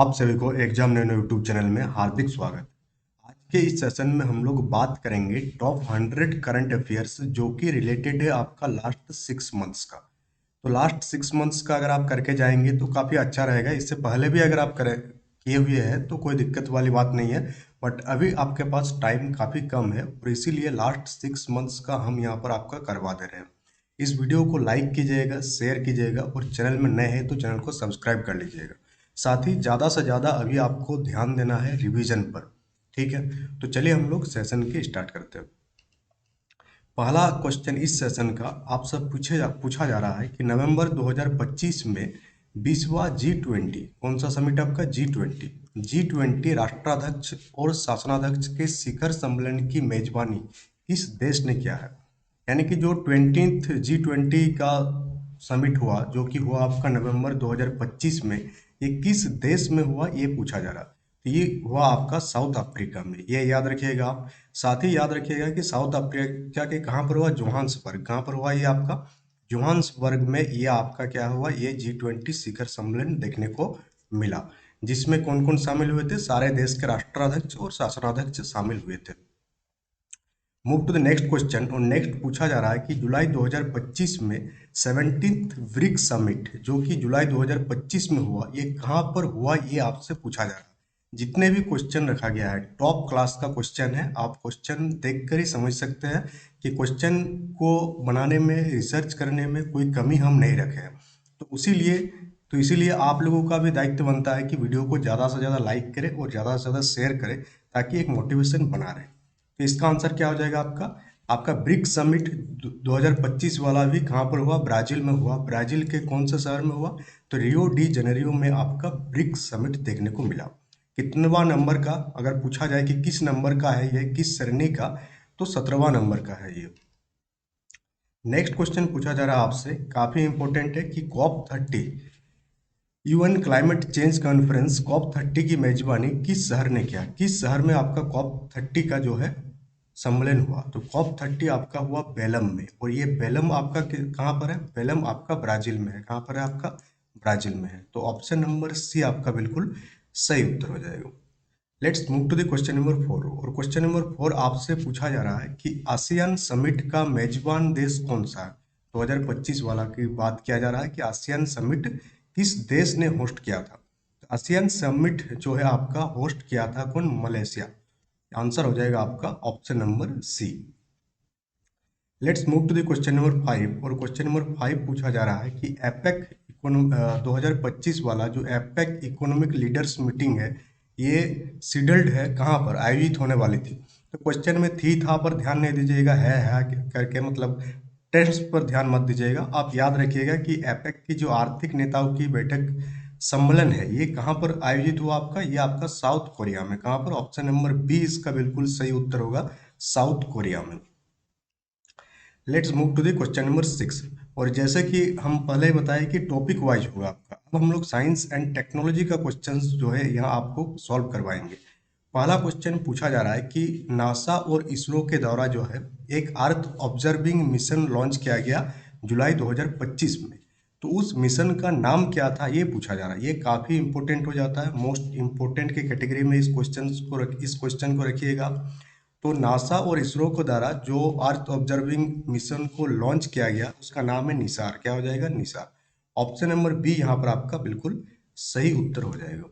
आप सभी को एग्जाम नैनो यूट्यूब चैनल में हार्दिक स्वागत। आज के इस सेशन में हम लोग बात करेंगे टॉप 100 करंट अफेयर्स जो कि रिलेटेड है आपका लास्ट 6 मंथ्स का। तो लास्ट 6 मंथ्स का अगर आप करके जाएंगे तो काफ़ी अच्छा रहेगा। इससे पहले भी अगर आप करें किए हुए हैं तो कोई दिक्कत वाली बात नहीं है, बट अभी आपके पास टाइम काफ़ी कम है और इसीलिए लास्ट 6 मंथ्स का हम यहाँ पर आपका करवा दे रहे हैं। इस वीडियो को लाइक कीजिएगा, शेयर कीजिएगा और चैनल में नए हैं तो चैनल को सब्सक्राइब कर लीजिएगा। साथ ही ज़्यादा से ज़्यादा अभी आपको ध्यान देना है रिवीजन पर। ठीक है, तो चलिए हम लोग सेशन के स्टार्ट करते हैं। पहला क्वेश्चन इस सेशन का आप सब पूछा जा रहा है कि नवंबर 2025 में 20वां G20 कौन सा समिट आपका G20 राष्ट्राध्यक्ष और शासनाध्यक्ष के शिखर सम्मेलन की मेजबानी किस देश ने किया है। यानी कि जो 20th G20 का समिट हुआ जो कि हुआ आपका नवंबर 2025 में, ये किस देश में हुआ ये पूछा जा रहा है। तो ये हुआ आपका साउथ अफ्रीका में, ये याद रखिएगा आप। साथ ही याद रखिएगा कि साउथ अफ्रीका के कहाँ पर हुआ, जोहान्सबर्ग। कहाँ पर हुआ ये आपका जोहान्सबर्ग में। ये आपका क्या हुआ, ये G20 शिखर सम्मेलन देखने को मिला, जिसमें कौन कौन शामिल हुए थे, सारे देश के राष्ट्राध्यक्ष और शासनाध्यक्ष शामिल हुए थे। Move to the next question. और नेक्स्ट पूछा जा रहा है कि जुलाई 2025 में 17th ब्रिक्स समिट जो कि जुलाई 2025 में हुआ, ये कहाँ पर हुआ ये आपसे पूछा जा रहा है। जितने भी क्वेश्चन रखा गया है टॉप क्लास का क्वेश्चन है, आप क्वेश्चन देखकर ही समझ सकते हैं कि क्वेश्चन को बनाने में, रिसर्च करने में कोई कमी हम नहीं रखे हैं। तो इसीलिए आप लोगों का भी दायित्व बनता है कि वीडियो को ज़्यादा से ज़्यादा लाइक करें और ज़्यादा से ज़्यादा शेयर करें ताकि एक मोटिवेशन बना रहे। तो इसका आंसर क्या हो जाएगा आपका ब्रिक्स समिट 2025 वाला भी कहाँ पर हुआ, ब्राजील में हुआ। ब्राजील के कौन से शहर में हुआ, तो रियो डी जेनेरियो में आपका ब्रिक्स समिट देखने को मिला। कितनवा नंबर का अगर पूछा जाए कि किस नंबर का है ये, किस श्रेणी का, तो 17वां नंबर का है ये। नेक्स्ट क्वेश्चन पूछा जा रहा है आपसे, काफी इंपॉर्टेंट है कि COP30 UN climate change conference COP30 की मेजबानी किस शहर ने किया। किस शहर में आपका COP30 का जो है सम्मेलन हुआ, तो COP30 आपका हुआ बेलम में। और ये बेलम आपका कहाँ पर है, बेलम आपका ब्राजील में है। कहाँ पर है आपका, ब्राजील में है। तो ऑप्शन नंबर सी आपका बिल्कुल सही उत्तर हो जाएगा। Let's move to the question number 4। और क्वेश्चन नंबर 4 आपसे पूछा जा रहा है कि आसियान समिट का मेजबान देश कौन सा है। 2025 वाला की बात किया जा रहा है कि आसियान समिट किस देश ने होस्ट किया था। तो आसियान समिट जो है आपका होस्ट किया था कौन, मलेशिया। आंसर हो जाएगा आपका option number C. Let's move to the question number 5। और क्वेश्चन नंबर 5 पूछा जा रहा है कि एपेक 2025 वाला जो एपेक इकोनॉमिक लीडर्स मीटिंग है, ये सीडल्ड है कहाँ पर, आयोजित होने वाली थी। तो क्वेश्चन में थी था पर ध्यान नहीं दीजिएगा, है करके मतलब टेक्स्ट पर ध्यान मत दीजिएगा। आप याद रखिएगा कि एपेक की जो आर्थिक नेताओं की बैठक सम्मेलन है, ये कहाँ पर आयोजित हुआ आपका, ये आपका साउथ कोरिया में। कहाँ पर, ऑप्शन नंबर बी इसका बिल्कुल सही उत्तर होगा, साउथ कोरिया में। Let's move to the question number 6। और जैसे कि हम पहले ही बताए कि टॉपिक वाइज होगा आपका, अब हम लोग साइंस एंड टेक्नोलॉजी का क्वेश्चंस जो है यहाँ आपको सॉल्व करवाएंगे। पहला क्वेश्चन पूछा जा रहा है कि नासा और इसरो के द्वारा जो है एक अर्थ ऑब्जर्विंग मिशन लॉन्च किया गया जुलाई 2025 में। तो उस मिशन का नाम क्या था ये पूछा जा रहा है। ये काफ़ी इंपॉर्टेंट हो जाता है, मोस्ट इंपॉर्टेंट की कैटेगरी में इस क्वेश्चन को रखिएगा। तो नासा और इसरो के द्वारा जो अर्थ ऑब्जर्विंग मिशन को लॉन्च किया गया उसका नाम है निसार। क्या हो जाएगा, निसार। ऑप्शन नंबर बी यहाँ पर आपका बिल्कुल सही उत्तर हो जाएगा।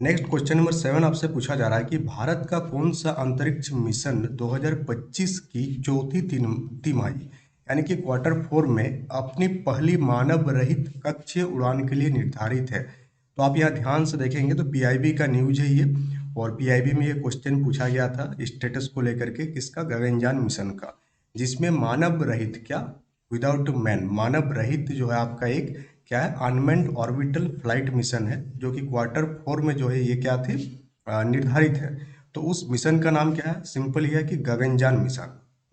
नेक्स्ट क्वेश्चन नंबर 7 आपसे पूछा जा रहा है कि भारत का कौन सा अंतरिक्ष मिशन 2025 की चौथी तिमाही यानी कि Q4 में अपनी पहली मानव रहित कक्षीय उड़ान के लिए निर्धारित है। तो आप यहाँ ध्यान से देखेंगे तो पीआईबी का न्यूज है ये, और पीआईबी में ये क्वेश्चन पूछा गया था स्टेटस को लेकर के किसका, गगनयान मिशन का, जिसमें मानव रहित क्या, विदाउट मैन, मानव रहित जो है आपका एक क्या है, अनमैन्ड ऑर्बिटल फ्लाइट मिशन है जो कि Q4 में जो है ये क्या थी, निर्धारित है। तो उस मिशन का नाम क्या है, सिंपल ही है कि Gaganyaan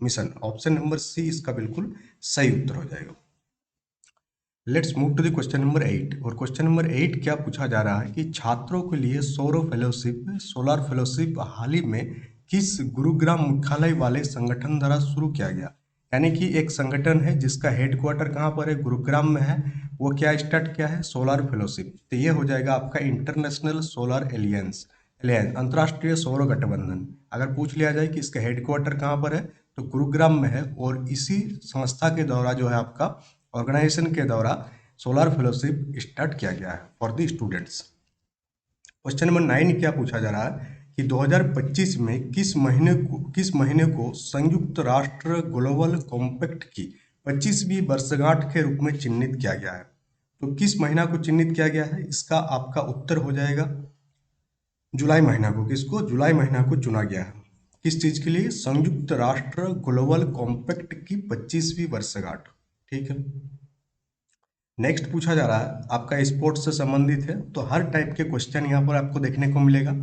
mission. Option number C इसका बिल्कुल सही उत्तर हो जाएगा। Let's move to the question number 8। और क्वेश्चन नंबर 8 क्या पूछा जा रहा है कि छात्रों के लिए सोलर फेलोशिप हाल ही में किस गुरुग्राम मुख्यालय वाले संगठन द्वारा शुरू किया गया। यानी कि एक संगठन है जिसका हेडक्वार्टर कहाँ पर है, गुरुग्राम में है। वो क्या स्टार्ट किया है? Solar fellowship. तो ये हो जाएगा आपका इंटरनेशनल सोलर एलियंस, अंतर्राष्ट्रीय सौर गठबंधन। अगर पूछ लिया जाए कि इसका हेडक्वार्टर कहाँ पर है, तो गुरुग्राम में है। और इसी संस्था के द्वारा जो है आपका ऑर्गेनाइजेशन के द्वारा सोलर फेलोशिप स्टार्ट किया गया है for the students. Question number 9 क्या पूछा जा रहा है कि 2025 में किस महीने को संयुक्त राष्ट्र ग्लोबल कॉम्पैक्ट की 25वीं वर्षगांठ के रूप में चिन्हित किया गया है? तो किस महीना को चिन्हित किया गया है? इसका आपका उत्तर हो जाएगा जुलाई महीना को। किसको? जुलाई महीना को चुना गया है। किस चीज के लिए? संयुक्त राष्ट्र ग्लोबल कॉम्पैक्ट की 25वीं वर्षगांठ। ठीक है। नेक्स्ट पूछा जा रहा है आपका स्पोर्ट्स से संबंधित है, तो हर टाइप के क्वेश्चन यहाँ पर आपको देखने को मिलेगा।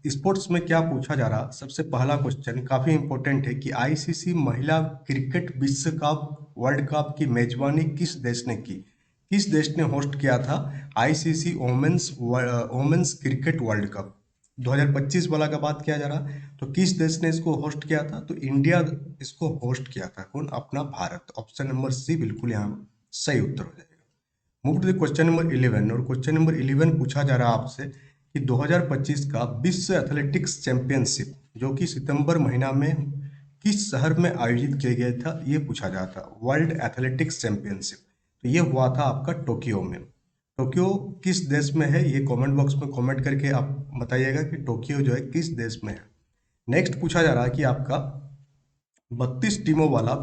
स्पोर्ट्स में क्या पूछा जा रहा? सबसे पहला क्वेश्चन काफी इंपॉर्टेंट है कि आईसीसी महिला क्रिकेट विश्व कप वर्ल्ड कप की मेजबानी किस देश ने की? किस देश ने होस्ट किया था ICC women's cricket world cup? 2025 वाला का बात किया जा रहा, तो किस देश ने इसको होस्ट किया था? तो इंडिया इसको होस्ट किया था। कौन? अपना भारत। ऑप्शन नंबर सी बिल्कुल यहाँ सही उत्तर हो जाएगा। Move to the question number 11। और क्वेश्चन नंबर 11 पूछा जा रहा है आपसे कि 2025 का विश्व एथलेटिक्स चैंपियनशिप जो कि सितंबर महीना में किस शहर में आयोजित किया गया था, ये पूछा जाता। वर्ल्ड एथलेटिक्स चैंपियनशिप, तो ये हुआ था आपका टोक्यो में। टोक्यो किस देश में है? ये कमेंट बॉक्स में कमेंट करके आप बताइएगा कि टोक्यो जो है किस देश में है। नेक्स्ट पूछा जा रहा है कि आपका 32 टीमों वाला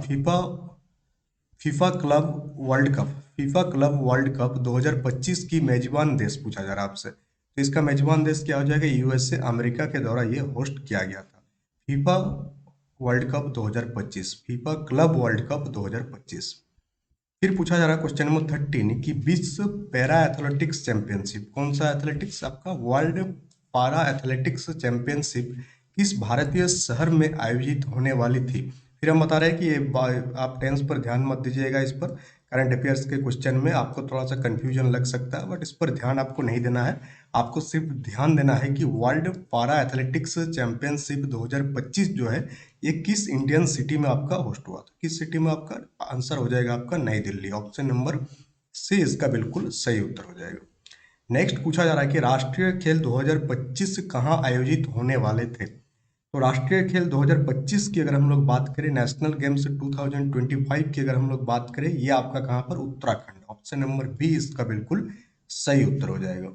फीफा क्लब वर्ल्ड कप 2025 की मेजबान देश पूछा जा रहा है आपसे। तो इसका मेजबान देश क्या हो जाएगा? यूएसए, अमेरिका के द्वारा ये होस्ट किया गया था। FIFA world cup 2025, FIFA club world cup 2025। फिर पूछा जा रहा है क्वेश्चन नंबर 13 कि विश्व पैरा एथलेटिक्स चैंपियनशिप, कौन सा एथलेटिक्स? आपका वर्ल्ड पारा एथलेटिक्स चैंपियनशिप किस भारतीय शहर में आयोजित होने वाली थी? फिर हम बता रहे हैं कि आप टेंस पर ध्यान मत दीजिएगा। इस पर करंट अफेयर्स के क्वेश्चन में आपको थोड़ा सा कंफ्यूजन लग सकता है, बट इस पर ध्यान आपको नहीं देना है। आपको सिर्फ ध्यान देना है कि वर्ल्ड पारा एथलेटिक्स चैंपियनशिप 2025 जो है ये किस इंडियन सिटी में आपका होस्ट हुआ था? किस सिटी में? आपका आंसर हो जाएगा आपका नई दिल्ली। ऑप्शन नंबर सी इसका बिल्कुल सही उत्तर हो जाएगा। नेक्स्ट पूछा जा रहा है कि राष्ट्रीय खेल 2025 कहाँ आयोजित होने वाले थे? तो राष्ट्रीय खेल 2025 की अगर हम लोग बात करें, नेशनल गेम्स 2025 की अगर हम लोग बात करें, ये आपका कहाँ पर? उत्तराखंड। ऑप्शन नंबर बी इसका बिल्कुल सही उत्तर हो जाएगा।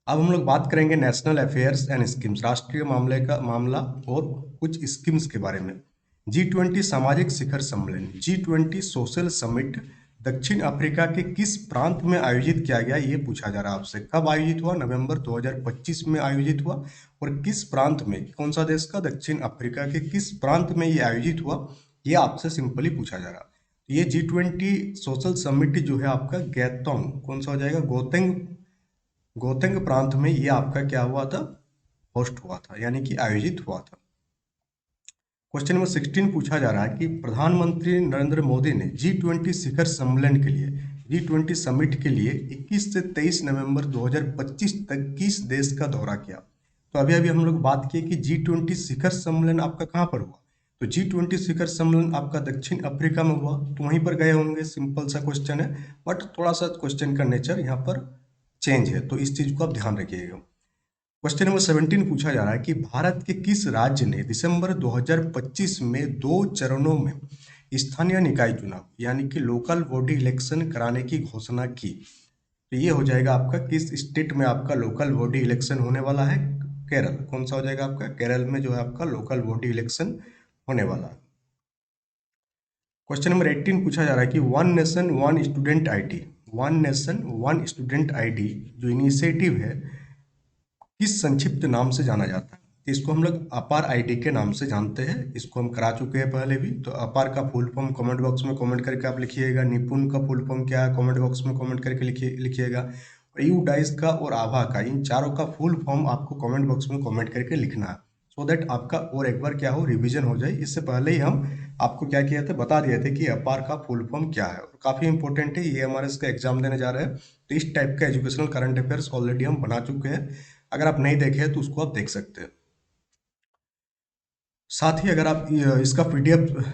अब हम लोग बात करेंगे नेशनल अफेयर्स एंड स्कीम्स, राष्ट्रीय मामला और कुछ स्कीम्स के बारे में। G20 सामाजिक शिखर सम्मेलन, G20 सोशल समिट दक्षिण अफ्रीका के किस प्रांत में आयोजित किया गया? ये पूछा जा रहा है आपसे। कब आयोजित हुआ? नवंबर 2025 में आयोजित हुआ। और किस प्रांत में? कौन सा देश का? दक्षिण अफ्रीका के किस प्रांत में ये आयोजित हुआ? ये आपसे सिंपली पूछा जा रहा। ये G20 सोशल समिट जो है आपका गैतोंग, कौन सा हो जाएगा? गोतेंग प्रांत में ये आपका क्या हुआ था? होस्ट हुआ था, यानी कि आयोजित हुआ था। क्वेश्चन नंबर 16 पूछा जा रहा है कि प्रधानमंत्री नरेंद्र मोदी ने G20 शिखर सम्मेलन के लिए, G20 समिट के लिए 21 से 23 नवंबर 2025 तक किस देश का दौरा किया? तो अभी अभी हम लोग बात किए कि G20 शिखर सम्मेलन आपका कहाँ पर हुआ? तो G20 शिखर सम्मेलन आपका दक्षिण अफ्रीका में हुआ, तो वहीं पर गए होंगे। सिंपल सा क्वेश्चन है, बट थोड़ा सा क्वेश्चन का नेचर यहाँ पर चेंज है, तो इस चीज को आप ध्यान रखिएगा। क्वेश्चन नंबर 17 पूछा जा रहा है कि भारत के किस राज्य ने दिसंबर 2025 में 2 चरणों में स्थानीय निकाय चुनाव यानी कि लोकल बॉडी इलेक्शन कराने की घोषणा की? तो ये हो जाएगा आपका किस स्टेट में आपका लोकल बॉडी इलेक्शन होने वाला है? केरल। कौन सा हो जाएगा आपका? केरल में जो है आपका लोकल बॉडी इलेक्शन होने वाला है। क्वेश्चन नंबर 18 पूछा जा रहा है कि one nation one student ID, one nation one student ID जो इनिशिएटिव है किस संक्षिप्त नाम से जाना जाता है? तो इसको हम लोग अपार आईडी के नाम से जानते हैं। इसको हम करा चुके हैं पहले भी। तो अपार का फुल फॉर्म कमेंट बॉक्स में कमेंट करके आप लिखिएगा। निपुण का फुल फॉर्म क्या है? कमेंट बॉक्स में कमेंट करके लिखिएगा। और यू डाइस का और आभा का, इन चारों का फुल फॉर्म आपको कमेंट बॉक्स में कमेंट करके लिखना है, सो दैट आपका और एक बार क्या हो, रिविजन हो जाए। इससे पहले ही हम आपको क्या किया था, बता दिए थे कि अपार का फुल फॉर्म क्या है। और काफी इंपॉर्टेंट है, ये हमारे इसका एग्जाम देने जा रहे हैं, तो इस टाइप का एजुकेशनल करंट अफेयर्स ऑलरेडी हम बना चुके हैं। अगर आप नहीं देखे हैं तो उसको आप देख सकते हैं। साथ ही अगर आप इसका पीडीएफ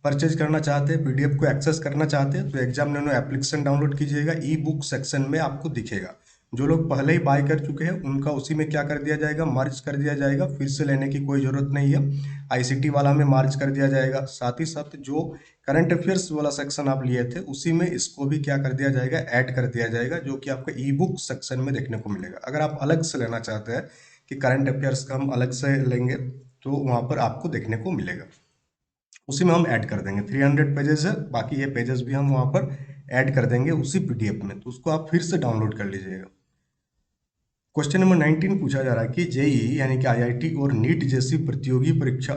परचेज करना चाहते हैं, पीडीएफ को एक्सेस करना चाहते हैं, तो एग्जाम नैनो एप्लीकेशन डाउनलोड कीजिएगा, ई बुक सेक्शन में आपको दिखेगा। जो लोग पहले ही बाय कर चुके हैं उनका उसी में क्या कर दिया जाएगा, मर्ज कर दिया जाएगा, फिर से लेने की कोई जरूरत नहीं है, आईसीटी वाला में मर्ज कर दिया जाएगा। साथ ही साथ जो करंट अफेयर्स वाला सेक्शन आप लिए थे उसी में इसको भी क्या कर दिया जाएगा, ऐड कर दिया जाएगा, जो कि आपका ई बुक सेक्शन में देखने को मिलेगा। अगर आप अलग से लेना चाहते हैं कि करंट अफेयर्स का हम अलग से लेंगे तो वहाँ पर आपको देखने को मिलेगा, उसी में हम ऐड कर देंगे। 300 पेजेस है, बाकी ये पेजेस भी हम वहाँ पर ऐड कर देंगे उसी पीडीएफ में, तो उसको आप फिर से डाउनलोड कर लीजिएगा। क्वेश्चन नंबर 19 पूछा जा रहा है कि जेई यानी कि आईआईटी और नीट जैसी प्रतियोगी परीक्षा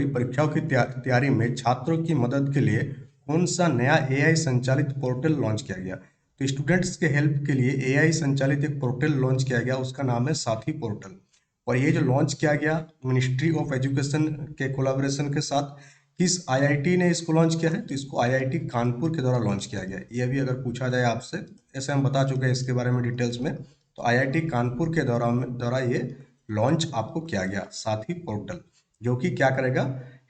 परीक्षाओं की तैयारी में छात्रों की मदद के लिए कौन सा नया एआई संचालित पोर्टल लॉन्च किया गया। तो स्टूडेंट्स के हेल्प के लिए एआई संचालित एक पोर्टल लॉन्च किया गया, उसका नाम है साथी पोर्टल। और ये जो लॉन्च किया गया मिनिस्ट्री ऑफ एजुकेशन के कोलैबोरेशन के साथ, किस आईआईटी ने इसको लॉन्च किया है, तो इसको आईआईटी कानपुर के द्वारा लॉन्च किया गया है। ये भी अगर पूछा जाए आपसे, ऐसे हम बता चुके हैं इसके बारे में डिटेल्स में, तो आईआईटी कानपुर के द्वारा ये लॉन्च आपको किया गया साथी पोर्टल, जो कि क्या करेगा,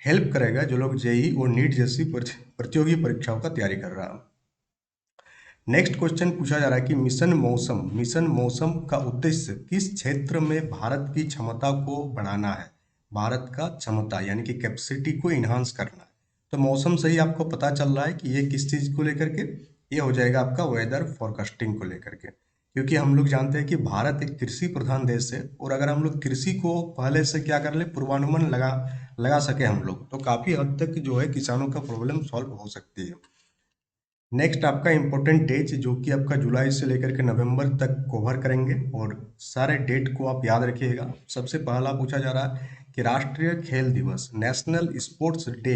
हेल्प करेगा जो लोग जेई और नीट जैसी प्रतियोगी परीक्षाओं का तैयारी कर रहा है। नेक्स्ट क्वेश्चन पूछा जा रहा है कि मिशन मौसम का उद्देश्य किस क्षेत्र में भारत की क्षमता को बढ़ाना है। भारत का क्षमता यानी कि कैपेसिटी को इन्हांस करना है। तो मौसम से ही आपको पता चल रहा है कि ये किस चीज को लेकर के, ये हो जाएगा आपका वेदर फोरकास्टिंग को लेकर के, क्योंकि हम लोग जानते हैं कि भारत एक कृषि प्रधान देश है, और अगर हम लोग कृषि को पहले से क्या कर ले, पूर्वानुमान लगा सके हम लोग, तो काफी हद तक जो है किसानों का प्रॉब्लम सॉल्व हो सकती है। नेक्स्ट आपका इंपॉर्टेंट डेट जो कि आपका जुलाई से लेकर के नवंबर तक कवर करेंगे, और सारे डेट को आप याद रखिएगा। सबसे पहला पूछा जा रहा है कि राष्ट्रीय खेल दिवस नेशनल स्पोर्ट्स डे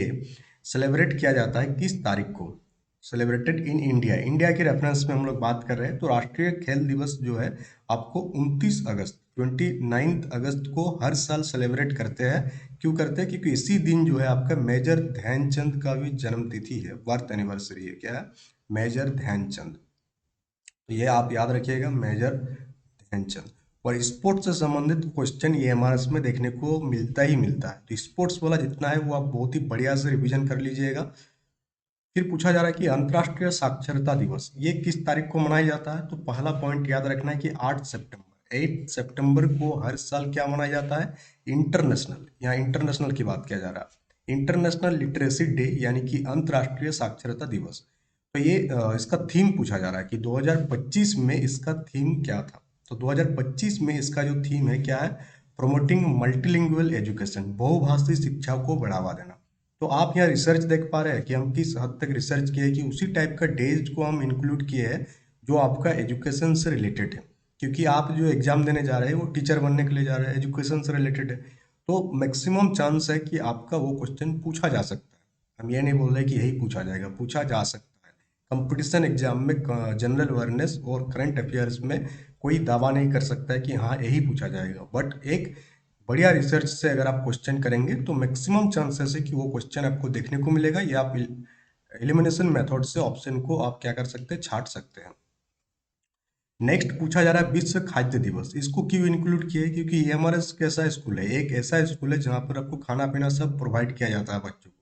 सेलिब्रेट किया जाता है किस तारीख को, सेलिब्रेटेड इन इंडिया। इंडिया के रेफरेंस में हम लोग बात कर रहे हैं, तो राष्ट्रीय खेल दिवस जो है आपको 29 अगस्त को हर साल सेलिब्रेट करते हैं। क्यों करते हैं, क्योंकि इसी दिन जो है आपका मेजर ध्यानचंद का भी जन्म तिथि है, बर्थ एनिवर्सरी है। क्या है, मेजर ध्यानचंद। तो ये आप याद रखिएगा, मेजर ध्यानचंद। और स्पोर्ट्स से संबंधित क्वेश्चन एमआरएस में देखने को मिलता ही मिलता है, तो स्पोर्ट्स वाला जितना है वो आप बहुत ही बढ़िया से रिवीजन कर लीजिएगा। फिर पूछा जा रहा है कि अंतर्राष्ट्रीय साक्षरता दिवस ये किस तारीख को मनाया जाता है। तो पहला पॉइंट याद रखना है कि 8 सितंबर को हर साल क्या मनाया जाता है, इंटरनेशनल, यहाँ इंटरनेशनल की बात किया जा रहा है, इंटरनेशनल लिटरेसी डे यानी कि अंतर्राष्ट्रीय साक्षरता दिवस। तो ये इसका थीम पूछा जा रहा है कि 2025 में इसका थीम क्या था। तो 2025 में इसका जो थीम है क्या है, प्रोमोटिंग मल्टीलिंगुअल एजुकेशन, बहुभाषी शिक्षा को बढ़ावा देना। तो आप यहाँ रिसर्च देख पा रहे हैं कि हम किस हद तक रिसर्च किए कि उसी टाइप का डेज को हम इंक्लूड किए हैं जो आपका एजुकेशन से रिलेटेड है, क्योंकि आप जो एग्जाम देने जा रहे हैं वो टीचर बनने के लिए जा रहे हैं, एजुकेशन से रिलेटेड है, तो मैक्सिमम चांस है कि आपका वो क्वेश्चन पूछा जा सकता है। हम ये नहीं बोल रहे कि यही पूछा जाएगा, पूछा जा सकता है। कंपटीशन एग्जाम में जनरल अवेयरनेस और करंट अफेयर्स में कोई दावा नहीं कर सकता है कि हाँ यही पूछा जाएगा, बट एक बढ़िया रिसर्च से अगर आप क्वेश्चन करेंगे तो मैक्सिमम चांसेस है कि वो क्वेश्चन आपको देखने को मिलेगा, या आप एलिमिनेशन मेथड से ऑप्शन को आप क्या कर सकते हैं, छांट सकते हैं। नेक्स्ट पूछा जा रहा है विश्व खाद्य दिवस, इसको क्यों इंक्लूड किया है, क्योंकि एमआरएस कैसा स्कूल है, एक ऐसा स्कूल है जहाँ पर आपको खाना पीना सब प्रोवाइड किया जाता है बच्चों को।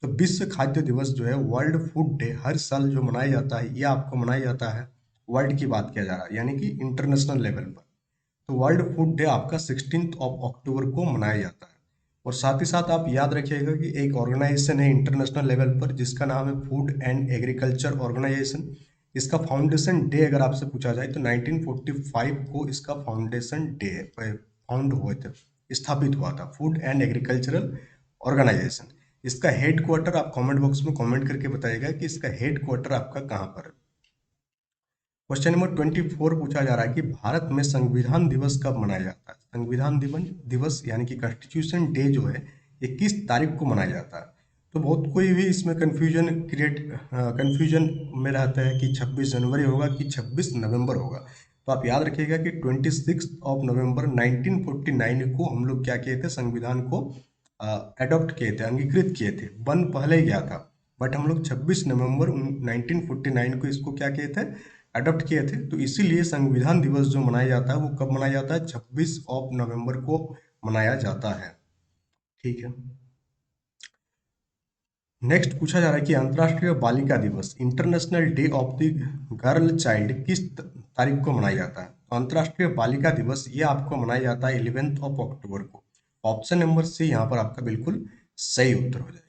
तो विश्व खाद्य दिवस जो है, वर्ल्ड फूड डे, हर साल जो मनाया जाता है, ये आपको मनाया जाता है, वर्ल्ड की बात किया जा रहा है यानी कि इंटरनेशनल लेवल पर। तो वर्ल्ड फूड डे आपका 16 अक्टूबर को मनाया जाता है। और साथ ही साथ आप याद रखिएगा कि एक ऑर्गेनाइजेशन है इंटरनेशनल लेवल पर जिसका नाम है फूड एंड एग्रीकल्चर ऑर्गेनाइजेशन। इसका फाउंडेशन डे अगर आपसे पूछा जाए तो 1945 को इसका फाउंडेशन डे फाउंड हुए थे, स्थापित हुआ था फूड एंड एग्रीकल्चरल ऑर्गेनाइजेशन। इसका हेड क्वार्टर आप कमेंट बॉक्स में कमेंट करके बताइएगा कि इसका हेड क्वार्टर आपका कहाँ पर है। क्वेश्चन नंबर 24 पूछा जा रहा है कि भारत में संविधान दिवस कब मनाया जाता है। संविधान दिवस यानी कि कॉन्स्टिट्यूशन डे जो है ये किस तारीख को मनाया जाता है। तो बहुत कोई भी इसमें कंफ्यूजन में रहता है कि 26 जनवरी होगा कि 26 नवंबर होगा। तो आप याद रखिएगा कि 26 नवंबर 1949 को हम लोग क्या किए थे, संविधान को एडॉप्ट किए थे, अंगीकृत किए थे, बन पहले ही गया था, बट हम लोग 26 नवंबर 1949 को इसको क्या किए थे, अडॉप्ट किए थे। तो इसीलिए संविधान दिवस जो मनाया जाता है वो कब मनाया जाता है, 26 नवंबर को मनाया जाता है। ठीक है। नेक्स्ट पूछा जा रहा है कि अंतर्राष्ट्रीय बालिका दिवस international day of the girl child किस तारीख को मनाया जाता है? तो अंतर्राष्ट्रीय बालिका दिवस ये आपको मनाया जाता है 11 ऑफ अक्टूबर को। ऑप्शन नंबर सी यहाँ पर आपका बिल्कुल सही उत्तर हो जाएगा।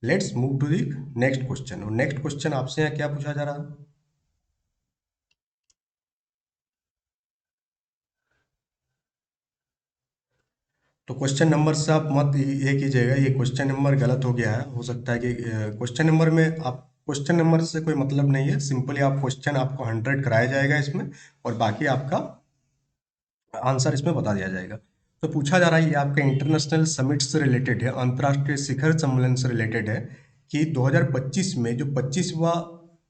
Let's move to the next question. और नेक्स्ट क्वेश्चन आपसे यहाँ क्या पूछा जा रहा है? तो क्वेश्चन नंबर से आप मत ये कीजिएगा, ये क्वेश्चन नंबर गलत हो गया है। हो सकता है कि क्वेश्चन नंबर में आप क्वेश्चन नंबर से कोई मतलब नहीं है, सिंपली आप क्वेश्चन आपको 100 कराया जाएगा इसमें, और बाकी आपका आंसर इसमें बता दिया जाएगा। तो पूछा जा रहा है, ये आपका इंटरनेशनल समिट से रिलेटेड है, अंतर्राष्ट्रीय शिखर सम्मेलन से रिलेटेड है, कि 2025 में जो 25वां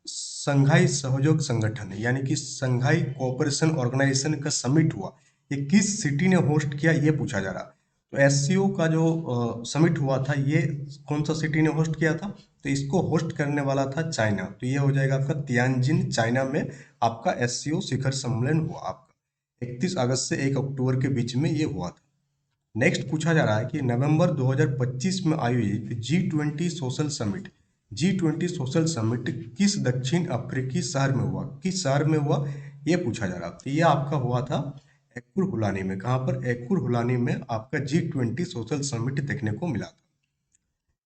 संघाई सहयोग संगठन है, यानी कि संघाई कोऑपरेशन ऑर्गेनाइजेशन का समिट हुआ, ये किस सिटी ने होस्ट किया, ये पूछा जा रहा। तो एससीओ का जो समिट हुआ था, ये कौन सा सिटी ने होस्ट किया था? तो इसको होस्ट करने वाला था चाइना। तो ये हो जाएगा आपका तियानजिन, चाइना में आपका एससीओ शिखर सम्मेलन हुआ आपका 31 अगस्त से 1 अक्टूबर के बीच में ये हुआ था। नेक्स्ट पूछा जा रहा है कि नवंबर 2025 में आयोजित जी20 सोशल समिट किस दक्षिण अफ्रीकी शहर में हुआ? किस शहर में हुआ ये पूछा जा रहा है। तो ये आपका हुआ था एकुर हुलानी में। कहाँ पर? एकुर हुलानी में आपका जी20 सोशल समिट देखने को मिला था।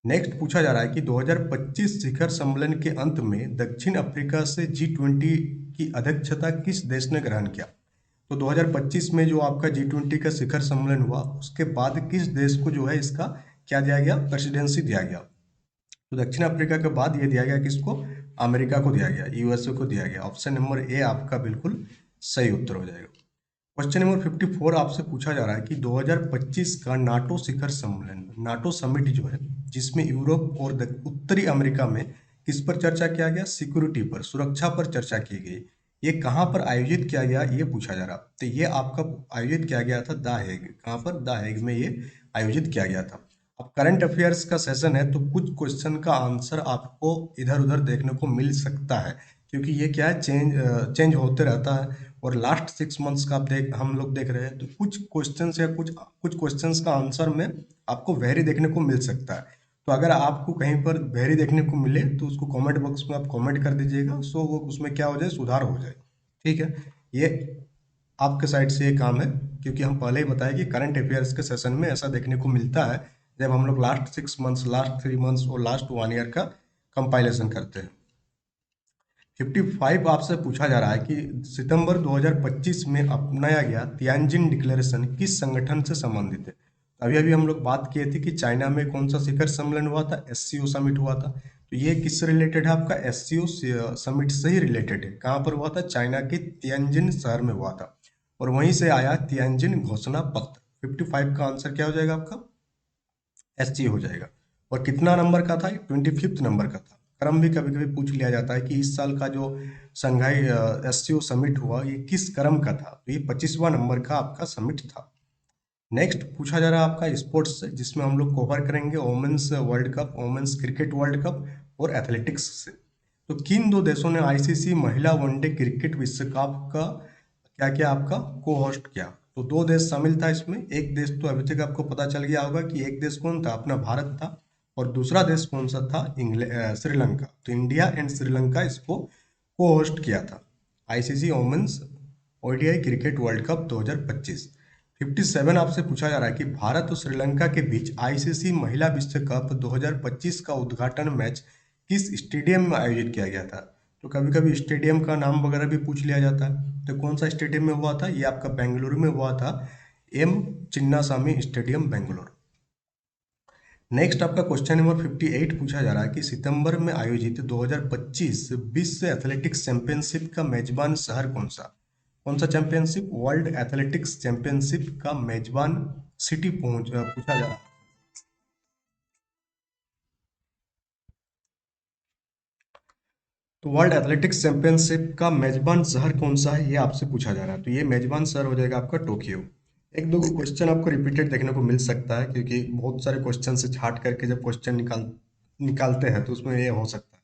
नेक्स्ट पूछा जा रहा है कि 2025 शिखर सम्मेलन के अंत में दक्षिण अफ्रीका से जी20 की अध्यक्षता किस देश ने ग्रहण किया? तो 2025 में जो आपका जी20 का शिखर सम्मेलन हुआ, उसके बाद किस देश को जो है इसका क्या दिया गया? प्रेसिडेंसी दिया गया। तो दक्षिण अफ्रीका के बाद ये दिया गया किसको? अमेरिका को दिया गया, यूएसए को दिया गया। ऑप्शन नंबर ए आपका बिल्कुल सही उत्तर हो जाएगा। क्वेश्चन नंबर 54 आपसे पूछा जा रहा है कि 2025 का नाटो शिखर सम्मेलन, नाटो समिट जो है, जिसमें यूरोप और उत्तरी अमेरिका में किस पर चर्चा किया गया? सिक्योरिटी पर, सुरक्षा पर चर्चा की गई। ये कहाँ पर आयोजित किया गया ये पूछा जा रहा। तो ये आपका आयोजित किया गया था द हेग। कहाँ पर? द हेग में ये आयोजित किया गया था। अब करंट अफेयर्स का सेशन है, तो कुछ क्वेश्चन का आंसर आपको इधर उधर देखने को मिल सकता है, क्योंकि ये क्या है, चेंज होते रहता है। और लास्ट 6 मंथ्स का आप हम लोग देख रहे हैं, तो कुछ क्वेश्चंस या कुछ क्वेश्चंस का आंसर में आपको वेरी देखने को मिल सकता है। तो अगर आपको कहीं पर वेरी देखने को मिले तो उसको कमेंट बॉक्स में आप कमेंट कर दीजिएगा, सो वो उसमें क्या हो जाए, सुधार हो जाए। ठीक है, ये आपके साइड से ये काम है, क्योंकि हम पहले ही बताया कि करंट अफेयर्स के सेशन में ऐसा देखने को मिलता है जब हम लोग लास्ट 6 मंथ्स, लास्ट 3 मंथ्स और लास्ट 1 ईयर का कंपाइलेशन करते हैं। 55 आपसे पूछा जा रहा है कि सितंबर 2025 में अपनाया गया तियानजिन डिक्लेरेशन किस संगठन से संबंधित है? अभी अभी हम लोग बात किए थे कि चाइना में कौन सा शिखर सम्मेलन हुआ था? एससीओ समिट हुआ था। तो ये किससे रिलेटेड है? आपका एससीओ समिट से ही रिलेटेड है। कहाँ पर हुआ था? चाइना के तियानजिन शहर में हुआ था, और वहीं से आया तियानजिन घोषणा पत्र। 55 का आंसर क्या हो जाएगा आपका? एसजी हो जाएगा। और कितना नंबर का था? 25th नंबर का था। क्रम भी कभी कभी पूछ लिया जाता है कि इस साल का जो संघाई एससीओ समिट हुआ, ये किस क्रम का था? तो ये 25वां नंबर का आपका समिट था। नेक्स्ट पूछा जा रहा है आपका स्पोर्ट्स से, जिसमें हम लोग कवर करेंगे women's world cup, women's cricket world cup और एथलेटिक्स से। तो किन दो देशों ने आईसीसी महिला वनडे क्रिकेट विश्व कप का क्या क्या आपका को होस्ट किया? तो दो देश शामिल था इसमें। एक देश तो अभी तक आपको पता चल गया होगा कि एक देश कौन था, अपना भारत था। और दूसरा देश कौन सा था? श्रीलंका। तो इंडिया एंड श्रीलंका इसको को होस्ट किया था, ICC women's ODI cricket world cup 2025। 57 आपसे पूछा जा रहा है कि भारत और श्रीलंका के बीच आईसीसी महिला विश्व कप 2025 का उद्घाटन मैच किस स्टेडियम में आयोजित किया गया था? तो कभी कभी स्टेडियम का नाम वगैरह भी पूछ लिया जाता है। तो कौन सा स्टेडियम में हुआ था? ये आपका बेंगलुरु में हुआ था, M Chinnaswamy stadium Bengaluru. Next आपका क्वेश्चन नंबर 58 पूछा जा रहा है कि सितंबर में आयोजित 2025 विश्व एथलेटिक्स चैंपियनशिप का मेजबान शहर कौन सा? कौन सा चैंपियनशिप? वर्ल्ड एथलेटिक्स चैंपियनशिप का मेजबान सिटी पूछा जा रहा है। तो वर्ल्ड एथलेटिक्स चैंपियनशिप का मेजबान शहर कौन सा है, ये आपसे पूछा जा रहा है। तो ये मेजबान शहर हो जाएगा आपका टोक्यो। एक दो क्वेश्चन आपको रिपीटेड देखने को मिल सकता है, क्योंकि बहुत सारे क्वेश्चन से छाट करके जब क्वेश्चन निकालते हैं तो उसमें ये हो सकता है।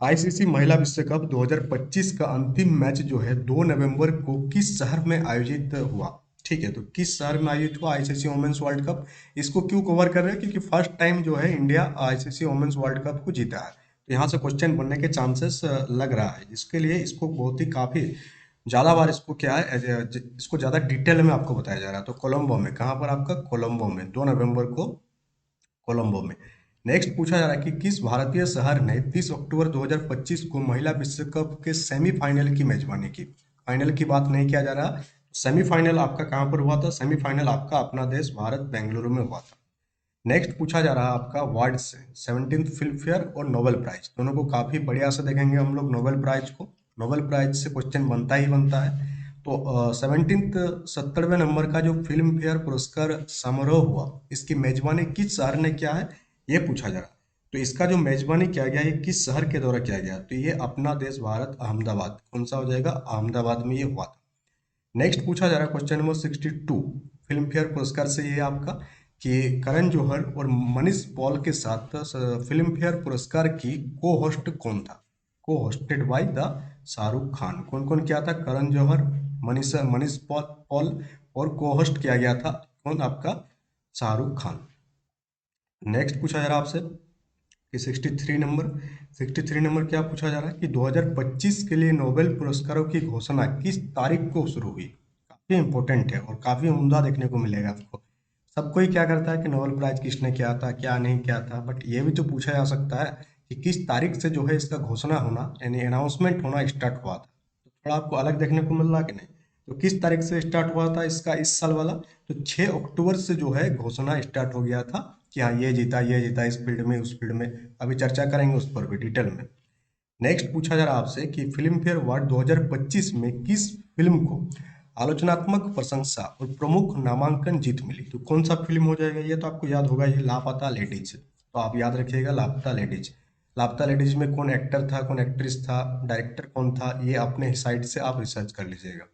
आईसीसी महिला विश्व कप 2025 का अंतिम मैच जो है 2 नवंबर को किस शहर में आयोजित हुआ? ठीक है, तो किस शहर में आयोजित हुआ आईसीसी वुमेन्स वर्ल्ड कप? इसको क्यों कवर कर रहे हैं? क्योंकि फर्स्ट टाइम जो है India ICC women's world cup को जीता है, तो यहाँ से क्वेश्चन बनने के चांसेस लग रहा है। इसके लिए इसको बहुत ही काफी ज्यादा बार इसको क्या है इसको ज्यादा डिटेल में आपको बताया जा रहा है। तो कोलंबो में, कहाँ पर आपका? कोलंबो में, 2 नवंबर को कोलंबो में। नेक्स्ट पूछा जा रहा है कि किस भारतीय शहर ने 30 अक्टूबर 2025 को महिला विश्व कप के सेमीफाइनल की मेजबानी की? फाइनल की बात नहीं किया जा रहा, सेमीफाइनल आपका कहाँ पर हुआ था? सेमीफाइनल आपका अपना देश भारत बेंगलुरु में हुआ था। नेक्स्ट पूछा जा रहा है आपका वर्ड से 17th फिल्म फेयर और नोबेल प्राइज, दोनों को काफी बढ़िया से देखेंगे हम लोग। नोबेल प्राइज को, नोबेल प्राइज से क्वेश्चन बनता ही बनता है। तो 17th 70वें नंबर का जो फिल्म फेयर पुरस्कार समारोह हुआ, इसकी मेजबानी किस शहर ने किया है, ये पूछा जा रहा है। तो इसका जो मेजबानी किया गया, ये किस शहर के द्वारा किया गया? तो ये अपना देश भारत, अहमदाबाद। कौन सा हो जाएगा? अहमदाबाद में ये हुआ था। नेक्स्ट पूछा जा रहा है क्वेश्चन नंबर 62 फिल्म फेयर पुरस्कार से, ये आपका कि करण जौहर और मनीष पॉल के साथ फिल्म फेयर पुरस्कार की को होस्ट कौन था? को hosted by the Shahrukh Khan. कौन कौन किया था? करण जौहर, मनीष मनीष पॉल पॉल और को होस्ट किया गया था कौन? आपका शाहरुख खान। नेक्स्ट पूछा जा रहा है आपसे कि 63 नंबर क्या पूछा जा रहा है कि 2025 के लिए नोबेल पुरस्कारों की घोषणा किस तारीख को शुरू हुई? काफी इंपॉर्टेंट है और काफी उम्दा देखने को मिलेगा आपको। सबको ही क्या करता है कि नोबेल प्राइज किसने किया था, क्या नहीं किया था, बट ये भी तो पूछा जा सकता है कि किस तारीख से जो है इसका घोषणा होना यानी अनाउंसमेंट होना स्टार्ट हुआ था। तो थोड़ा आपको अलग देखने को मिल रहा कि नहीं? तो किस तारीख से स्टार्ट हुआ था इसका इस साल वाला? तो 6 अक्टूबर से जो है घोषणा स्टार्ट हो गया था कि हाँ ये जीता इस फील्ड में उस फील्ड में। अभी चर्चा करेंगे उस पर भी डिटेल में। नेक्स्ट पूछा जा रहा है आपसे कि फिल्म फेयर अवार्ड 2025 में किस फिल्म को आलोचनात्मक प्रशंसा और प्रमुख नामांकन जीत मिली? तो कौन सा फिल्म हो जाएगा? ये तो आपको याद होगा, ये लापता लेडीज। तो आप याद रखिएगा लापता लेडीज। लापता लेडीज में कौन एक्टर था, कौन एक्ट्रेस था, डायरेक्टर कौन था, ये अपने साइड से आप रिसर्च कर लीजिएगा।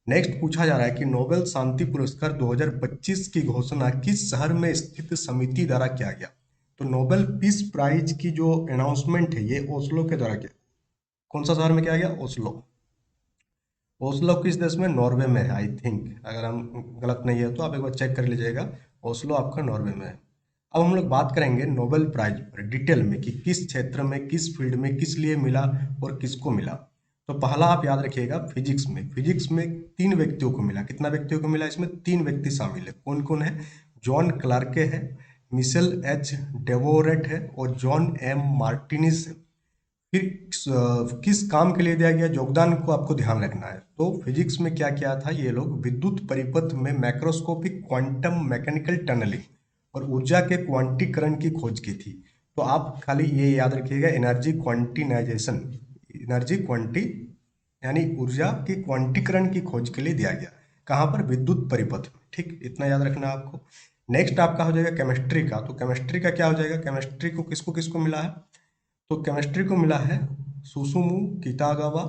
नेक्स्ट पूछा जा रहा है कि नोबेल शांति पुरस्कार 2025 की घोषणा किस शहर में स्थित समिति द्वारा किया गया? तो नोबेल पीस प्राइज की जो अनाउंसमेंट है ये ओस्लो के द्वारा किया। कौन सा शहर में किया गया? ओस्लो। ओस्लो किस देश में? नॉर्वे में है आई थिंक, अगर हम गलत नहीं है तो आप एक बार चेक कर लीजिएगा। ओस्लो आपका नॉर्वे में है। अब हम लोग बात करेंगे नोबेल प्राइज पर डिटेल में कि किस क्षेत्र में, किस फील्ड में, किस लिए मिला और किसको मिला। तो पहला आप याद रखिएगा फिजिक्स में, फिजिक्स में 3 व्यक्तियों को मिला। कितना व्यक्तियों को मिला? इसमें 3 व्यक्ति शामिल है। कौन कौन है? जॉन क्लार्के है, मिशेल एच डेवोरेट है और जॉन एम मार्टिनिस है। फिर किस काम के लिए दिया गया योगदान को आपको ध्यान रखना है। तो फिजिक्स में क्या किया था ये लोग? विद्युत परिपथ में मैक्रोस्कोपिक क्वांटम मैकेनिकल टनलिंग और ऊर्जा के क्वांटीकरण की खोज की थी। तो आप खाली ये याद रखिएगा एनर्जी क्वांटिनाइजेशन, एनर्जी क्वांटी यानी ऊर्जा के क्वांटीकरण की खोज के लिए दिया गया। कहाँ पर? विद्युत परिपथ में। ठीक, इतना याद रखना है आपको। नेक्स्ट आपका हो जाएगा केमिस्ट्री का। तो केमिस्ट्री का क्या हो जाएगा? केमिस्ट्री को किसको किसको मिला है? तो केमिस्ट्री को मिला है Susumu Kitagawa,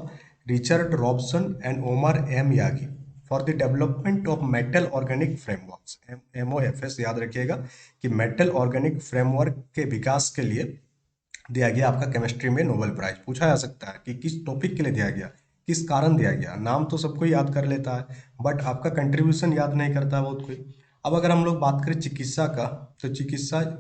Richard Robson and Omar M Yaghi for the development of metal organic frameworks. MOFS याद रखिएगा कि मेटल ऑर्गेनिक फ्रेमवर्क के विकास के लिए दिया गया आपका केमिस्ट्री में नोबेल प्राइज। पूछा जा सकता है कि किस टॉपिक के लिए दिया गया, किस कारण दिया गया। नाम तो सबको याद कर लेता है बट आपका कंट्रीब्यूशन याद नहीं करता बहुत कोई। अब अगर हम लोग बात करें चिकित्सा का, तो चिकित्सा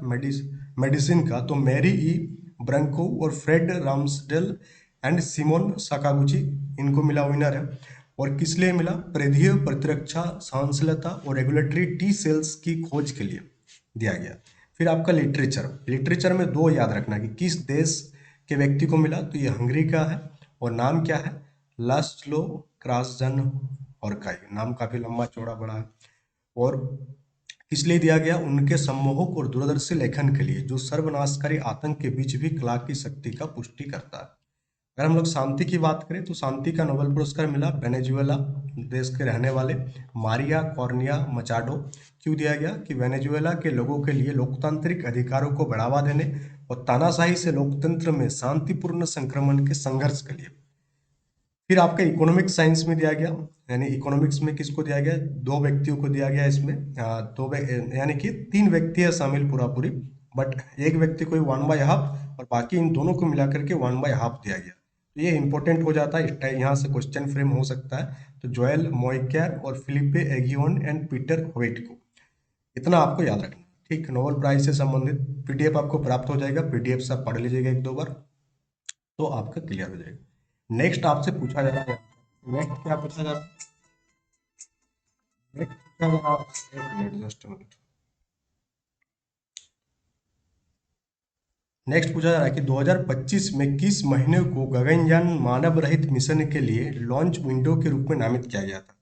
मेडिसिन का, तो मैरी ई ब्रंको और फ्रेड रामसडेल एंड सिमोन साकागुची, इनको मिला विनर है। और किस लिए मिला? परिधीय प्रतिरक्षा, सहनशीलता और रेगुलेटरी टी सेल्स की खोज के लिए दिया गया। फिर आपका लिटरेचर, लिटरेचर में 2 याद रखना कि किस देश के व्यक्ति को मिला। तो ये हंगरी का है और नाम क्या है? Laslo क्रासजन archaea. नाम काफी लंबा चौड़ा बड़ा है। और किस लिए दिया गया? उनके सम्मोहक और दूरदर्शी लेखन के लिए जो सर्वनाशकारी आतंक के बीच भी कला की शक्ति का पुष्टि करता है। अगर हम लोग शांति की बात करें तो शांति का नोबेल पुरस्कार मिला वेनेजुएला देश के रहने वाले मारिया कॉर्निया मचाडो। क्यों दिया गया? कि वेनेजुएला के लोगों के लिए लोकतांत्रिक अधिकारों को बढ़ावा देने और तानाशाही से लोकतंत्र में शांतिपूर्ण संक्रमण के संघर्ष के लिए। फिर आपका इकोनॉमिक साइंस में दिया गया, यानी इकोनॉमिक्स में किसको दिया गया? 2 व्यक्तियों को दिया गया इसमें। यानी कि 3 व्यक्ति है शामिल पूरा पूरी, बट एक व्यक्ति को 1/2 और बाकी इन दोनों को मिलाकर के 1/2 दिया गया। तो ये इंपॉर्टेंट हो जाता है, इस टाइम यहाँ से क्वेश्चन फ्रेम हो सकता है। तो जोएल मोइकेर और फिलिपे एगियोन एंड पीटर होवेटको, इतना आपको याद रखना। ठीक, नोबेल प्राइज से संबंधित पीडीएफ आपको प्राप्त हो जाएगा, पीडीएफ से आप पढ़ लीजिएगा एक दो बार, तो आपका क्लियर हो जाएगा। नेक्स्ट आपसे पूछा जा रहा है, नेक्स्ट क्या पूछा जा रहा है, नेक्स्ट पूछा जा रहा है, एक मिनट, जस्ट मिनट। नेक्स्ट पूछा जा रहा है कि 2025 में किस महीने को गगनयान मानव रहित मिशन के लिए लॉन्च विंडो के रूप में नामित किया गया था।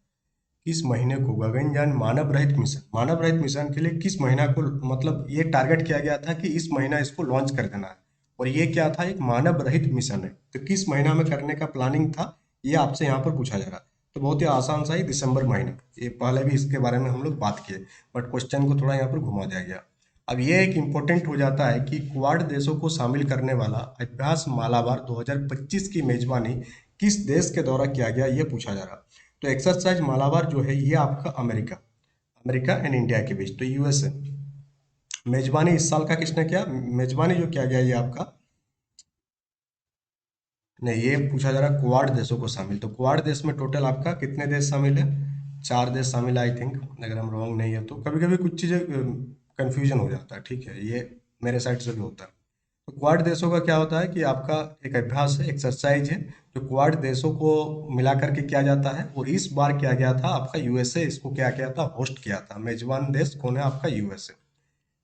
किस महीने को गगनयान मानव रहित मिशन के लिए किस महीना को, मतलब ये टारगेट किया गया था कि इस महीना इसको लॉन्च कर देना है, और ये क्या था, एक मानव रहित मिशन है, तो किस महीना में करने का प्लानिंग था, ये आपसे यहाँ पर पूछा जा रहा है। तो बहुत ही आसान सा ही, दिसंबर महीना, ये पहले भी इसके बारे में हम लोग बात किए, बट क्वेश्चन को थोड़ा यहाँ पर घुमा दिया गया। अब ये एक इम्पोर्टेंट हो जाता है कि क्वाड देशों को शामिल करने वाला अभ्यास मालाबार 2025 की मेजबानी किस देश के द्वारा किया गया, ये पूछा जा रहा। तो एक्सरसाइज मालाबार जो है ये आपका अमेरिका, अमेरिका एंड इंडिया के बीच, तो यूएसए। मेजबानी इस साल का किसने किया, मेजबानी जो किया गया ये आपका, नहीं ये पूछा जा रहा क्वाड देशों को शामिल, तो क्वाड देश में टोटल आपका कितने देश शामिल है, 4 देश शामिल आई थिंक, अगर हम रॉन्ग नहीं है तो। कभी कभी कुछ चीज़ें कंफ्यूजन हो जाता है, ठीक है, ये मेरे साइड से भी होता है। तो क्वाड देशों का क्या होता है कि आपका एक अभ्यास है, एक्सरसाइज है, जो क्वाड देशों को मिला करके किया जाता है, और इस बार किया गया था आपका यूएसए, इसको क्या किया था, होस्ट किया था। मेजबान देश कौन है आपका, यूएसए।